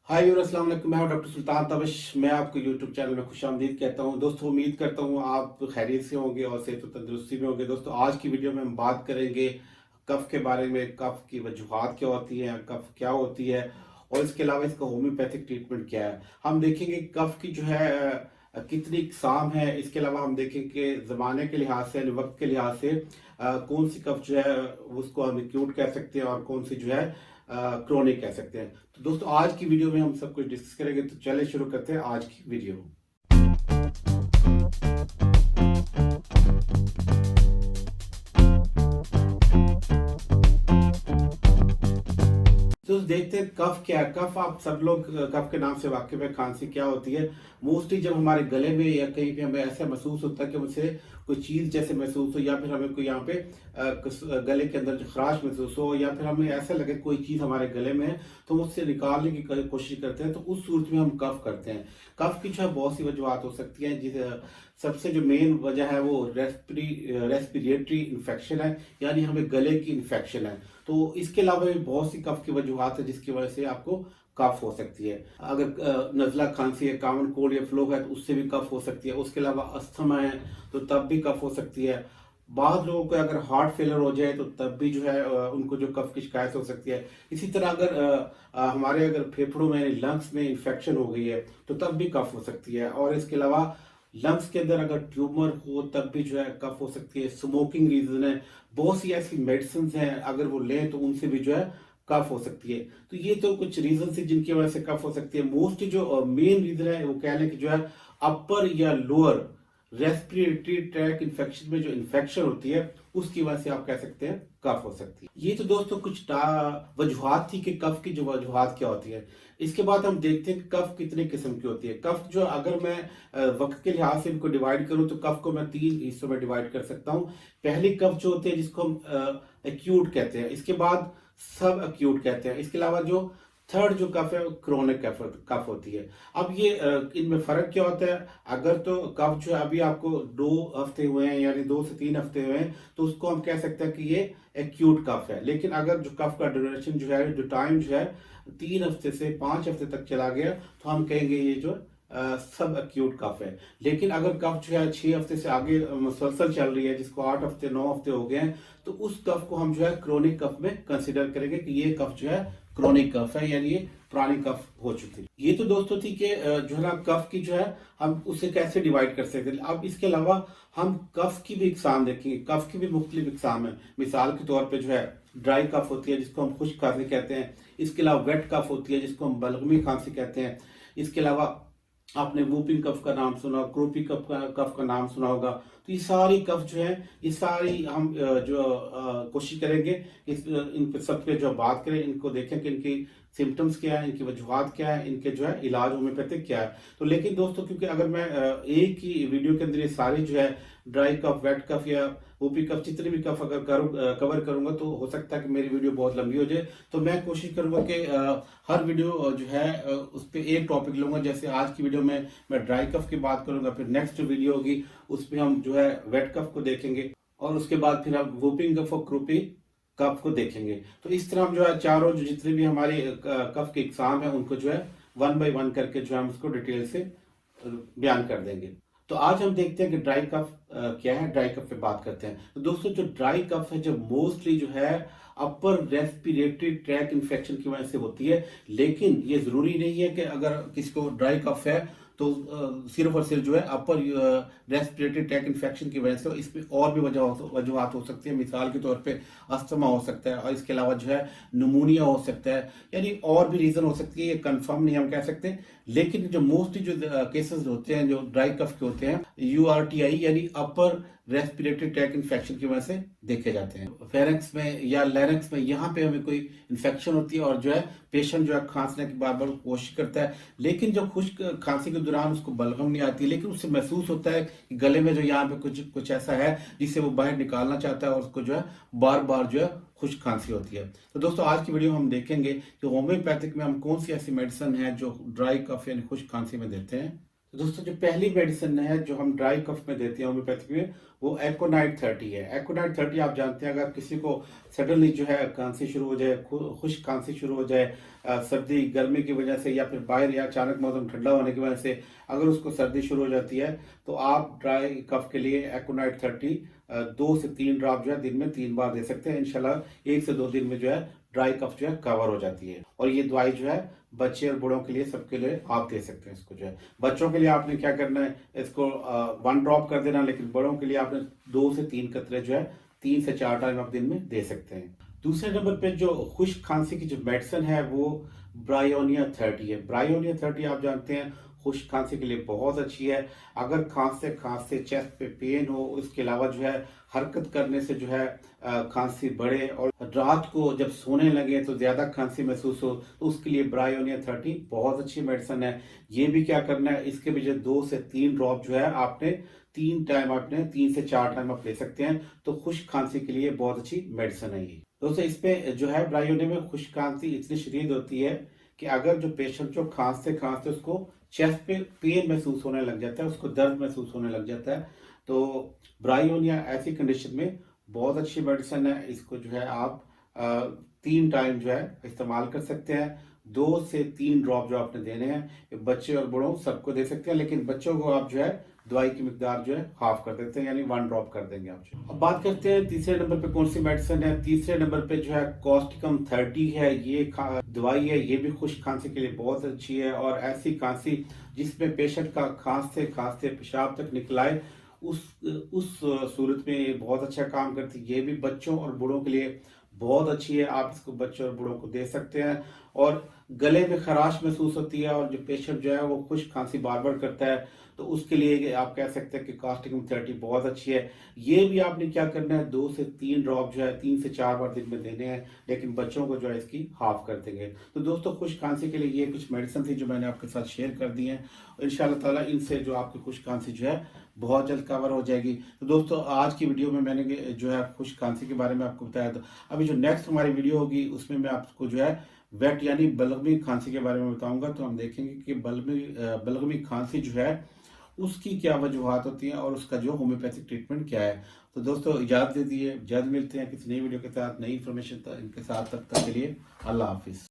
हाय और अस्सलाम वालेकुम। मैं हूं डॉक्टर सुल्तान तबश। मैं आपको यूट्यूब चैनल में खुशामदीद कहता हूं। दोस्तों, उम्मीद करता हूं आप खैरियत से होंगे और सेहत और तंदुरुस्ती में होंगे। दोस्तों, आज की वीडियो में हम बात करेंगे कफ के बारे में। कफ की वजूहात क्या होती हैं, कफ क्या होती है और इसके अलावा इसका होम्योपैथिक ट्रीटमेंट क्या है। हम देखेंगे कफ की जो है कितनी इकसाम है। इसके अलावा हम देखेंगे ज़माने के लिहाज से यानी वक्त के लिहाज से कौन सी कफ जो है उसको हम एक्यूट कह सकते हैं और कौन सी जो है क्रोनिक कह सकते हैं। तो दोस्तों, आज की वीडियो में हम सब कुछ डिस्कस करेंगे। तो चले शुरू करते हैं आज की वीडियो। तो देखते हैं कफ क्या है। कफ, आप सब लोग कफ के नाम से वाकिफ है। खांसी क्या होती है? मोस्टली जब हमारे गले में या कहीं पे हमें ऐसा महसूस होता है कि मुझसे कोई चीज जैसे महसूस हो, या फिर हमें कोई यहाँ पे गले के अंदर जो खराश महसूस हो, या फिर हमें ऐसा लगे कोई चीज हमारे गले में है तो हम उससे निकालने की कोशिश करते हैं। तो उस सूरत में हम कफ करते हैं। कफ की जो है बहुत सी वजूहत हो सकती हैं। जिस सबसे जो मेन वजह है वो रेस्पिरेटरी इन्फेक्शन है, यानी हमें गले की इन्फेक्शन है। तो इसके अलावा भी बहुत सी कफ की वजूहत है जिसकी वजह से आपको कफ हो सकती है। अगर नजला खांसी है, कॉमन कोल्ड या फ्लू है तो उससे भी कफ हो सकती है। उसके अलावा अस्थमा है तो तब भी कफ हो सकती है। बाद लोगों को अगर हार्ट फेलियर हो जाए तो तब भी जो है उनको जो कफ की शिकायत हो सकती है। इसी तरह अगर हमारे अगर फेफड़ों में लंग्स में इन्फेक्शन हो गई है तो तब भी कफ हो सकती है। और इसके अलावा लंग्स के अंदर अगर ट्यूमर हो तब भी जो है कफ हो सकती है। स्मोकिंग रीजन है। बहुत सी ऐसी मेडिसिन हैं अगर वो लें तो उनसे भी जो है कफ हो सकती है। तो ये तो कुछ रीजन है जिनकी वजह से कफ हो सकती है। मोस्टली जो मेन रीजन है वो कह लें कि जो है अपर या लोअर रेस्पिरेटरी ट्रैक इन्फेक्शन में जो इन्फेक्शन होती है उसकी वजह से आप कह सकते हैं कफ हो सकती है। ये तो दोस्तों कुछ वजूहात थी कि कफ की जो वजूहात क्या होती है। इसके बाद हम देखते हैं कि कफ कितने किस्म की होती है। कफ जो अगर मैं वक्त के लिहाज से इनको डिवाइड करूं तो कफ को मैं 3 हिस्सों में डिवाइड कर सकता हूं। पहली कफ जो होती है जिसको हम एक्यूट कहते हैं, इसके बाद सब एक्यूट कहते हैं, इसके अलावा जो थर्ड जो कफ है वो क्रोनिक कफ होती है। अब ये इनमें फर्क क्या होता है? अगर तो कफ जो है अभी आपको 2 हफ्ते हुए हैं यानी 2 से 3 हफ्ते हुए हैं तो उसको हम कह सकते हैं कि ये एक्यूट कफ है। लेकिन अगर जो कफ का ड्यूरेशन जो है, जो टाइम जो है 3 हफ्ते से 5 हफ्ते तक चला गया तो हम कहेंगे ये जो सब एक्यूट कफ है। लेकिन अगर कफ जो है 6 हफ्ते से आगे मुसलसल चल रही है, जिसको 8 हफ्ते 9 हफ्ते हो गए हैं, तो उस कफ को हम जो है क्रोनिक कफ में कंसिडर करेंगे कि ये कफ जो है क्रोनिक कफ है, यानी ये पुरानी कफ हो चुकी है। ये तो दोस्तों थी कि जो है ना कफ की जो है हम उसे कैसे डिवाइड कर सकते हैं। अब इसके अलावा हम कफ की भी इकसाम देखेंगे। कफ की भी मुख्तलिफ इकसाम है। मिसाल के तौर पे जो है ड्राई कफ होती है जिसको हम खुश्क खांसी कहते हैं। इसके अलावा वेट कफ होती है जिसको हम बलगमी खांसी कहते हैं। इसके अलावा आपने वूपिंग कफ का नाम सुना, क्रोपी कफ का नाम सुना होगा। तो ये सारी कफ जो है, ये सारी हम जो कोशिश करेंगे इन पे सब पे जो बात करें, इनको देखें कि इनकी सिम्टम्स क्या है, इनकी वजूहत क्या है, इनके जो है इलाज होम्योपैथिक क्या है। तो लेकिन दोस्तों, क्योंकि अगर मैं एक ही वीडियो के अंदर ये सारी जो है ड्राई कफ, वेट कफ या ओपी कफ, जितने भी कफ अगर कवर करूंगा तो हो सकता है कि मेरी वीडियो बहुत लंबी हो जाए। तो मैं कोशिश करूंगा कि हर वीडियो जो है उस पर एक टॉपिक लूंगा। जैसे आज की वीडियो में मैं ड्राई कफ की बात करूंगा, फिर नेक्स्ट जो वीडियो होगी उसमें हम जो है वेट कफ को देखेंगे, और उसके बाद फिर हम वूपिंग कफ और क्रूपी कफ को देखेंगे। तो इस तरह हम जो है चारों जो जितने भी हमारे कफ के इकसाम है उनको जो है 1 बाय 1 करके जो है हम उसको डिटेल से बयान कर देंगे। तो आज हम देखते हैं कि ड्राई कफ क्या है। ड्राई कफ पे बात करते हैं। तो दोस्तों, जो ड्राई कफ है जो मोस्टली जो है अपर रेस्पिरेटरी ट्रैक इन्फेक्शन की वजह से होती है। लेकिन ये जरूरी नहीं है कि अगर किसी को ड्राई कफ है तो सिर्फ और सिर्फ जो है अपर रेस्पिरेटरी ट्रैक इन्फेक्शन की वजह से। इसमें और भी वजूहत हो सकती है। मिसाल के तौर पे अस्थमा हो सकता है, और इसके अलावा जो है निमोनिया हो सकता है, यानी और भी रीजन हो सकती है। ये कंफर्म नहीं हम कह सकते। लेकिन जो मोस्टली जो केसेस होते हैं जो ड्राई कफ के होते हैं, यूआरटीआई यानी अपर रेस्पिरेटरी ट्रैक इन्फेक्शन की वजह से देखे जाते हैं। फेरेंक्स में या लैरिंक्स में यहाँ पे हमें कोई इन्फेक्शन होती है और जो है पेशेंट जो है खांसने की बार बार कोशिश करता है। लेकिन जब खुश्क खांसी के दौरान उसको बलगम नहीं आती, लेकिन उससे महसूस होता है कि गले में जो यहाँ पे कुछ कुछ ऐसा है जिससे वो बाहर निकालना चाहता है, और उसको जो है बार बार जो है खुश्क खांसी होती है। तो दोस्तों, आज की वीडियो में हम देखेंगे कि होम्योपैथिक में हम कौन सी ऐसी मेडिसिन है जो ड्राई कफ यानी खुश्क खांसी में देते हैं। तो दोस्तों जो पहली मेडिसिन है जो हम ड्राई कफ में देते हैं होम्योपैथी में, वो एकोनाइट 30 है। एकोनाइट 30 आप जानते हैं, अगर किसी को सडनली जो है खांसी शुरू हो जाए, खुश्क खांसी शुरू हो जाए, सर्दी गर्मी की वजह से या फिर बाहर या अचानक मौसम ठंडा होने की वजह से अगर उसको सर्दी शुरू हो जाती है, तो आप ड्राई कफ के लिए एकोनाइट 30 2 से 3 ड्रॉप जो है दिन में 3 बार दे सकते हैं। इंशाल्लाह 1 से 2 दिन में जो है ड्राई कफ जो है कवर हो जाती है। और ये दवाई जो है बच्चे और बूढ़ों के लिए, सबके लिए आप दे सकते हैं इसको जो है। बच्चों के लिए आपने क्या करना है, इसको 1 ड्रॉप कर देना, लेकिन बड़ों के लिए आपने 2 से 3 कतरे जो है 3 से 4 टाइम आप दिन में दे सकते हैं। दूसरे नंबर पे जो खुश्क खांसी की जो मेडिसिन है वो ब्रायोनिया 30 है। ब्रायोनिया 30 आप जानते हैं खुश्क खांसी के लिए बहुत अच्छी है। अगर खांसते खांसते चेस्ट पे पेन हो, उसके अलावा जो है हरकत करने से जो है खांसी बढ़े, और रात को जब सोने लगे तो ज्यादा खांसी महसूस हो, तो उसके लिए ब्रायोनिया 30 बहुत अच्छी मेडिसिन है। ये भी क्या करना है, इसके भी जो 2 से 3 ड्रॉप जो है आपने 3 टाइम, आपने 3 से 4 टाइम आप ले सकते हैं। तो खुश्क खांसी के लिए बहुत अच्छी मेडिसिन है ये। दोस्तों इसमें जो है ब्रायोनिया में खुश्क खांसी इतनी शदीद होती है कि अगर जो पेशेंट जो खांसते खांसते उसको चेस्ट पे पेन महसूस होने लग जाता है, उसको दर्द महसूस होने लग जाता है, तो ब्रायोनिया ऐसी कंडीशन में बहुत अच्छी मेडिसिन है। इसको जो है आप 3 टाइम जो है इस्तेमाल कर सकते हैं। 2 से 3 ड्रॉप जो आपने देने हैं, ये बच्चे और बड़ों सबको दे सकते हैं, लेकिन बच्चों को आप जो है दवाई की मिकदार जो है हाफ कर देते हैं, यानी 1 ड्रॉप कर देंगे आप। अब बात करते हैं तीसरे नंबर पे कौन सी मेडिसिन है। तीसरे नंबर पे जो है कॉस्टिकम 30 है। ये दवाई है, ये भी खुश्क खांसी के लिए बहुत अच्छी है। और ऐसी खांसी जिसमें पेशेंट का खांसते खांसते पेशाब तक निकलाए, उस सूरत में ये बहुत अच्छा काम करती है। ये भी बच्चों और बूढ़ों के लिए बहुत अच्छी है, आप इसको बच्चों और बूढ़ों को दे सकते हैं। और गले में खराश महसूस होती है और जो पेशेंट जो है वो खुश्क खांसी बार बार करता है, तो उसके लिए आप कह सकते हैं कि कॉस्टिकम 30 बहुत अच्छी है। ये भी आपने क्या करना है, 2 से 3 ड्रॉप जो है 3 से 4 बार दिन में देने हैं, लेकिन बच्चों को जो है इसकी हाफ कर देंगे। तो दोस्तों खुश्क खांसी के लिए ये कुछ मेडिसिन थी जो मैंने आपके साथ शेयर कर दी है। इंशाल्लाह ताला इनसे जो आपकी खुश्क खांसी जो है बहुत जल्द कवर हो जाएगी। तो दोस्तों आज की वीडियो में मैंने जो है खुश्क खांसी के बारे में आपको बताया था। अभी जो नेक्स्ट हमारी वीडियो होगी उसमें मैं आपको जो है वेट यानी बलगमी खांसी के बारे में बताऊंगा। तो हम देखेंगे कि बलगमी खांसी जो है उसकी क्या वजूहत होती हैं और उसका जो होम्योपैथिक ट्रीटमेंट क्या है। तो दोस्तों इजाजत दे दिए, जल्द मिलते हैं किसी नई वीडियो के साथ, नई इन्फॉर्मेशन के साथ। तब तक के लिए अल्लाह हाफिज।